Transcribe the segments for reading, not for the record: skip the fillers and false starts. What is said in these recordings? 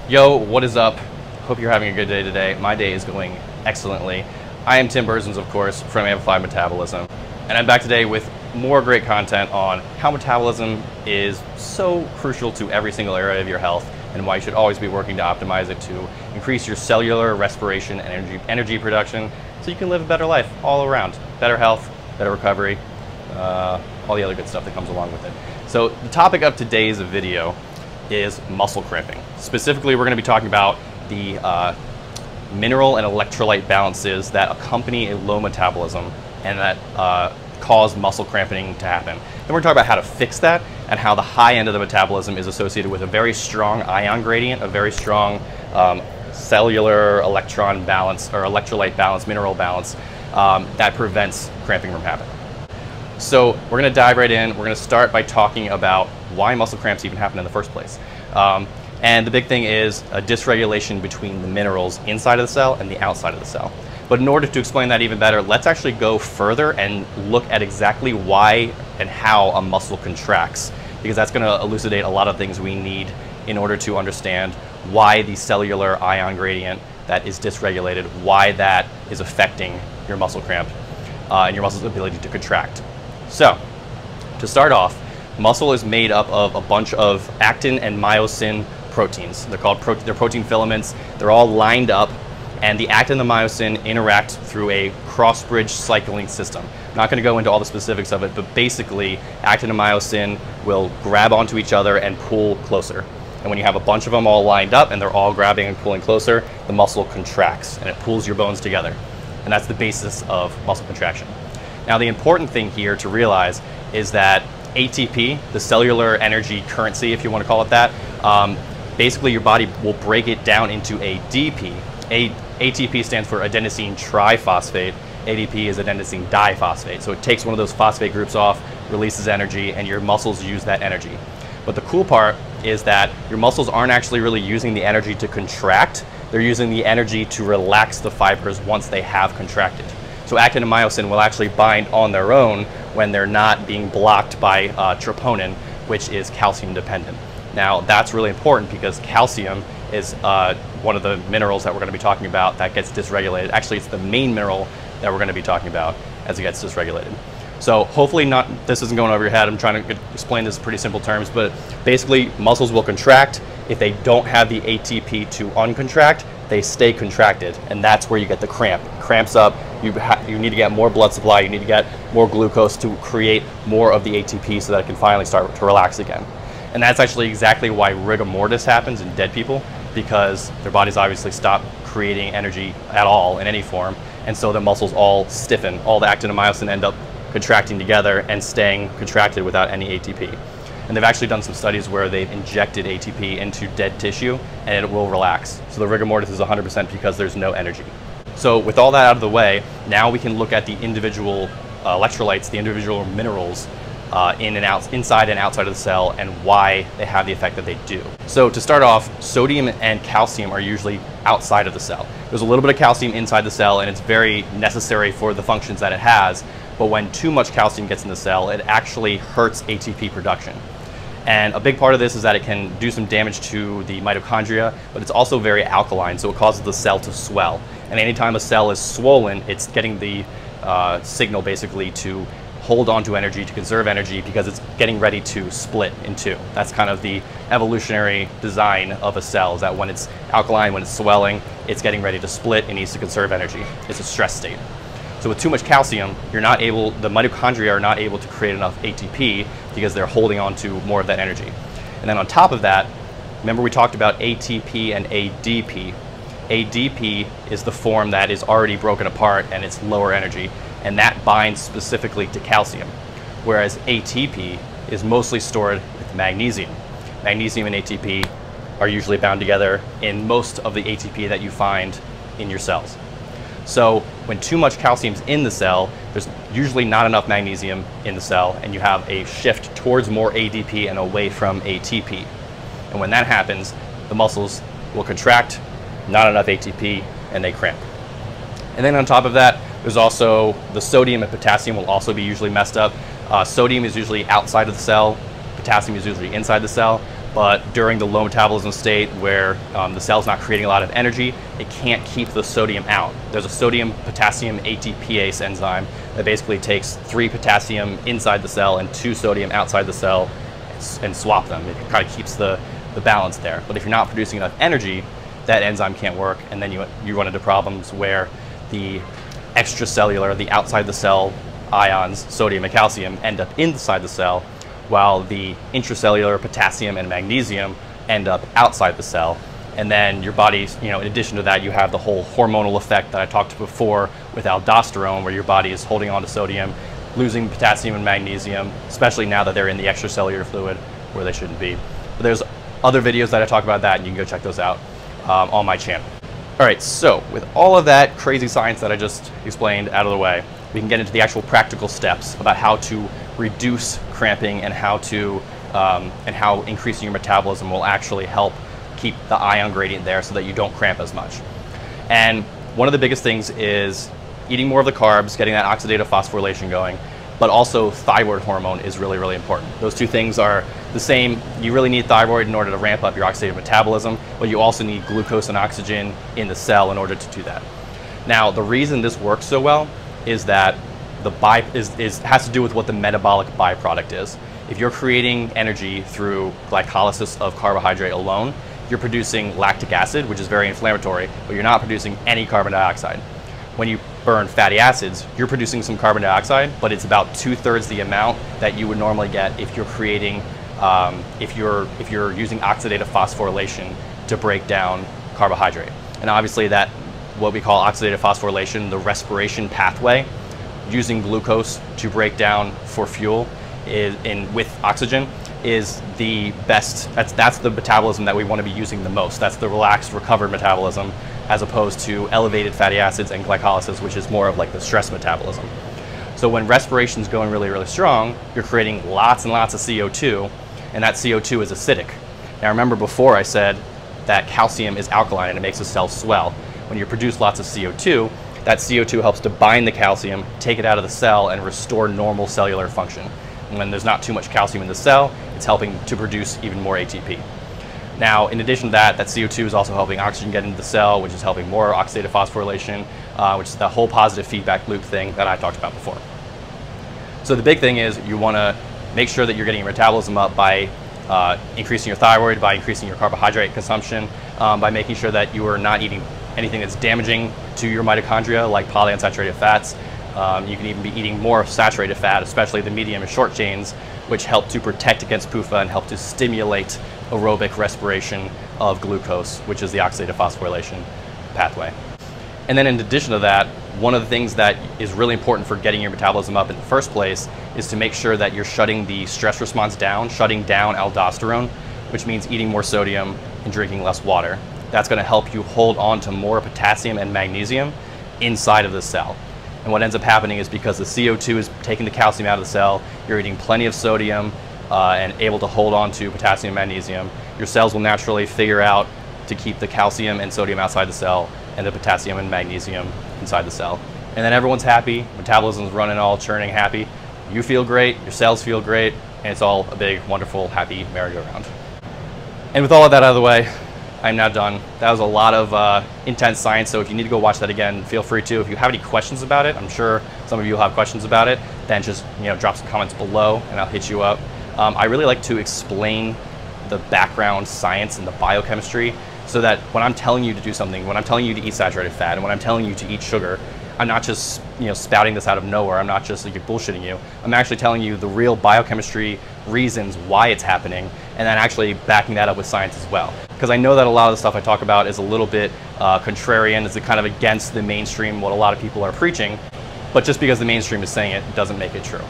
Yo, what is up? Hope you're having a good day today. My day is going excellently. I am Tim Burzens, of course, from Amplified Metabolism, and I'm back today with more great content on how metabolism is so crucial to every single area of your health and why you should always be working to optimize it to increase your cellular, respiration, and energy production so you can live a better life all around. Better health, better recovery, all the other good stuff that comes along with it. So the topic of today's video is muscle cramping. Specifically, we're going to be talking about the mineral and electrolyte balances that accompany a low metabolism and that cause muscle cramping to happen. Then we're going to talk about how to fix that and how the high end of the metabolism is associated with a very strong ion gradient, a very strong cellular electron balance or electrolyte balance, mineral balance that prevents cramping from happening. So we're going to dive right in. We're going to start by talking about why muscle cramps even happen in the first place. And the big thing is a dysregulation between the minerals inside of the cell and the outside of the cell. But in order to explain that even better, let's actually go further and look at exactly why and how a muscle contracts, because that's going to elucidate a lot of things we need in order to understand why the cellular ion gradient that is dysregulated, why that is affecting your muscle cramp and your muscle's ability to contract. So, to start off, muscle is made up of a bunch of actin and myosin proteins. They're called they're protein filaments. They're all lined up, and the actin and the myosin interact through a cross-bridge cycling system. I'm not going to go into all the specifics of it, but basically, actin and myosin will grab onto each other and pull closer. And when you have a bunch of them all lined up and they're all grabbing and pulling closer, the muscle contracts and it pulls your bones together. And that's the basis of muscle contraction. Now, the important thing here to realize is that ATP, the cellular energy currency, if you want to call it that, basically your body will break it down into ADP. ATP stands for adenosine triphosphate. ADP is adenosine diphosphate. So it takes one of those phosphate groups off, releases energy, and your muscles use that energy. But the cool part is that your muscles aren't actually really using the energy to contract. They're using the energy to relax the fibers once they have contracted. So actin and myosin will actually bind on their own when they're not being blocked by troponin, which is calcium dependent. Now, that's really important because calcium is one of the minerals that we're going to be talking about that gets dysregulated. Actually, it's the main mineral that we're going to be talking about as it gets dysregulated. So hopefully this isn't going over your head. I'm trying to explain this in pretty simple terms, but basically muscles will contract. If they don't have the ATP to uncontract, they stay contracted, and that's where you get the cramp. Cramps up, you need to get more blood supply, you need to get more glucose to create more of the ATP so that it can finally start to relax again. And that's actually exactly why rigor mortis happens in dead people, because their bodies obviously stop creating energy at all in any form, and so the muscles all stiffen. All the actin and myosin end up contracting together and staying contracted without any ATP. And they've actually done some studies where they've injected ATP into dead tissue and it will relax. So the rigor mortis is 100% because there's no energy. So with all that out of the way, now we can look at the individual electrolytes, the individual minerals inside and outside of the cell and why they have the effect that they do. So to start off, sodium and calcium are usually outside of the cell. There's a little bit of calcium inside the cell and it's very necessary for the functions that it has, but when too much calcium gets in the cell, it actually hurts ATP production. And a big part of this is that it can do some damage to the mitochondria, but it's also very alkaline, so it causes the cell to swell. And anytime a cell is swollen, it's getting the signal basically to hold on to energy, to conserve energy, because it's getting ready to split in two. That's kind of the evolutionary design of a cell, is that when it's alkaline, when it's swelling, it's getting ready to split, it needs to conserve energy. It's a stress state. So with too much calcium, the mitochondria are not able to create enough ATP because they're holding on to more of that energy. And then on top of that, remember we talked about ATP and ADP. ADP is the form that is already broken apart and it's lower energy, and that binds specifically to calcium. Whereas ATP is mostly stored with magnesium. Magnesium and ATP are usually bound together in most of the ATP that you find in your cells. So when too much calcium's in the cell, there's usually not enough magnesium in the cell, and you have a shift towards more ADP and away from ATP. And when that happens, the muscles will contract, not enough ATP, and they cramp. And then on top of that, there's also the sodium and potassium will also be usually messed up. Sodium is usually outside of the cell, potassium is usually inside the cell, but during the low metabolism state where the cell's not creating a lot of energy, it can't keep the sodium out. There's a sodium potassium ATPase enzyme that basically takes 3 potassium inside the cell and 2 sodium outside the cell and swap them. It kind of keeps the balance there. But if you're not producing enough energy, that enzyme can't work, and then you run into problems where the extracellular, the outside the cell ions, sodium and calcium, end up inside the cell, while the intracellular potassium and magnesium end up outside the cell. And then your body, in addition to that, you have the whole hormonal effect that I talked before with aldosterone, where your body is holding on to sodium, losing potassium and magnesium, especially now that they're in the extracellular fluid where they shouldn't be. But there's other videos that I talk about that, and you can go check those out on my channel. All right, so with all of that crazy science that I just explained out of the way, we can get into the actual practical steps about how to reduce cramping and how increasing your metabolism will actually help keep the ion gradient there so that you don't cramp as much. And one of the biggest things is eating more of the carbs, getting that oxidative phosphorylation going, but also thyroid hormone is really, really important. Those two things are the same. You really need thyroid in order to ramp up your oxidative metabolism, but you also need glucose and oxygen in the cell in order to do that. Now, the reason this works so well is that has to do with what the metabolic byproduct is. If you're creating energy through glycolysis of carbohydrate alone, you're producing lactic acid, which is very inflammatory, but you're not producing any carbon dioxide. When you burn fatty acids, you're producing some carbon dioxide, but it's about 2/3 the amount that you would normally get if you're creating, if you're using oxidative phosphorylation to break down carbohydrate. And obviously that, what we call oxidative phosphorylation, the respiration pathway, using glucose to break down for fuel with oxygen is the best. That's the metabolism that we want to be using the most. That's the relaxed, recovered metabolism, as opposed to elevated fatty acids and glycolysis, which is more of like the stress metabolism. So when respiration is going really, really strong, you're creating lots and lots of CO2, and that CO2 is acidic. Now remember before I said that calcium is alkaline and it makes the cell swell. When you produce lots of CO2, that CO2 helps to bind the calcium, take it out of the cell, and restore normal cellular function. And when there's not too much calcium in the cell, it's helping to produce even more ATP. Now, in addition to that, that CO2 is also helping oxygen get into the cell, which is helping more oxidative phosphorylation, which is the whole positive feedback loop thing that I talked about before. So the big thing is you want to make sure that you're getting your metabolism up by increasing your thyroid, by increasing your carbohydrate consumption, by making sure that you are not eating anything that's damaging to your mitochondria, like polyunsaturated fats. You can even be eating more saturated fat, especially the medium and short chains, which help to protect against PUFA and help to stimulate aerobic respiration of glucose, which is the oxidative phosphorylation pathway. And then in addition to that, one of the things that is really important for getting your metabolism up in the first place is to make sure that you're shutting the stress response down, shutting down aldosterone, which means eating more sodium and drinking less water. That's going to help you hold on to more potassium and magnesium inside of the cell. And what ends up happening is because the CO2 is taking the calcium out of the cell, you're eating plenty of sodium and able to hold on to potassium and magnesium. Your cells will naturally figure out to keep the calcium and sodium outside the cell and the potassium and magnesium inside the cell. And then everyone's happy, metabolism's running all churning happy. You feel great, your cells feel great, and it's all a big, wonderful, happy merry-go-round. And with all of that out of the way, I'm now done. That was a lot of intense science, so if you need to go watch that again, feel free to. If you have any questions about it, I'm sure some of you will have questions about it, then just drop some comments below and I'll hit you up. I really like to explain the background science and the biochemistry so that when I'm telling you to do something, when I'm telling you to eat saturated fat and when I'm telling you to eat sugar, I'm not just spouting this out of nowhere. I'm not just bullshitting you. I'm actually telling you the real biochemistry reasons why it's happening, and then actually backing that up with science as well. Because I know that a lot of the stuff I talk about is a little bit contrarian, it's kind of against the mainstream, what a lot of people are preaching, but just because the mainstream is saying it doesn't make it true.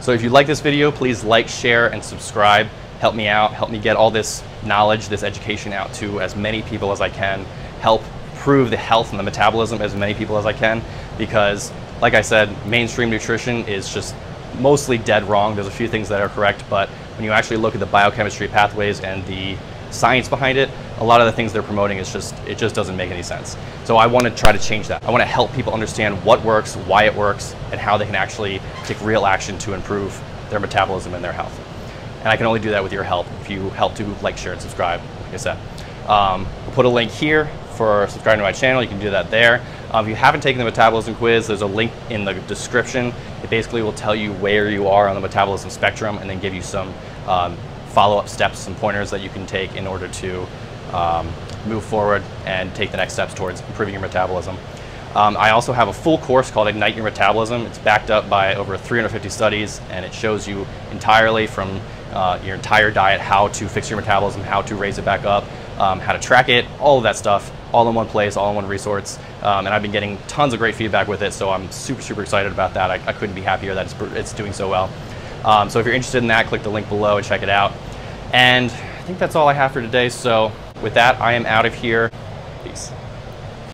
So if you like this video, please like, share, and subscribe. Help me out, help me get all this knowledge, this education out to as many people as I can, help improve the health and the metabolism as many people as I can, because like I said, mainstream nutrition is just mostly dead wrong. There's a few things that are correct, but when you actually look at the biochemistry pathways and the science behind it, a lot of the things they're promoting is it just doesn't make any sense. So I want to try to change that. I want to help people understand what works, why it works, and how they can actually take real action to improve their metabolism and their health. and I can only do that with your help if you help to like, share, and subscribe, like I said. We'll put a link here for subscribing to my channel. You can do that there. If you haven't taken the Metabolism Quiz, there's a link in the description. It basically will tell you where you are on the metabolism spectrum and then give you some follow-up steps, some pointers that you can take in order to move forward and take the next steps towards improving your metabolism. I also have a full course called Ignite Your Metabolism. It's backed up by over 350 studies, and it shows you entirely from your entire diet how to fix your metabolism, how to raise it back up, how to track it, all of that stuff, all in one place, all in one resource. And I've been getting tons of great feedback with it, so I'm super excited about that. I couldn't be happier that it's doing so well. So if you're interested in that, click the link below and check it out. And I think that's all I have for today. So with that, I am out of here. Peace.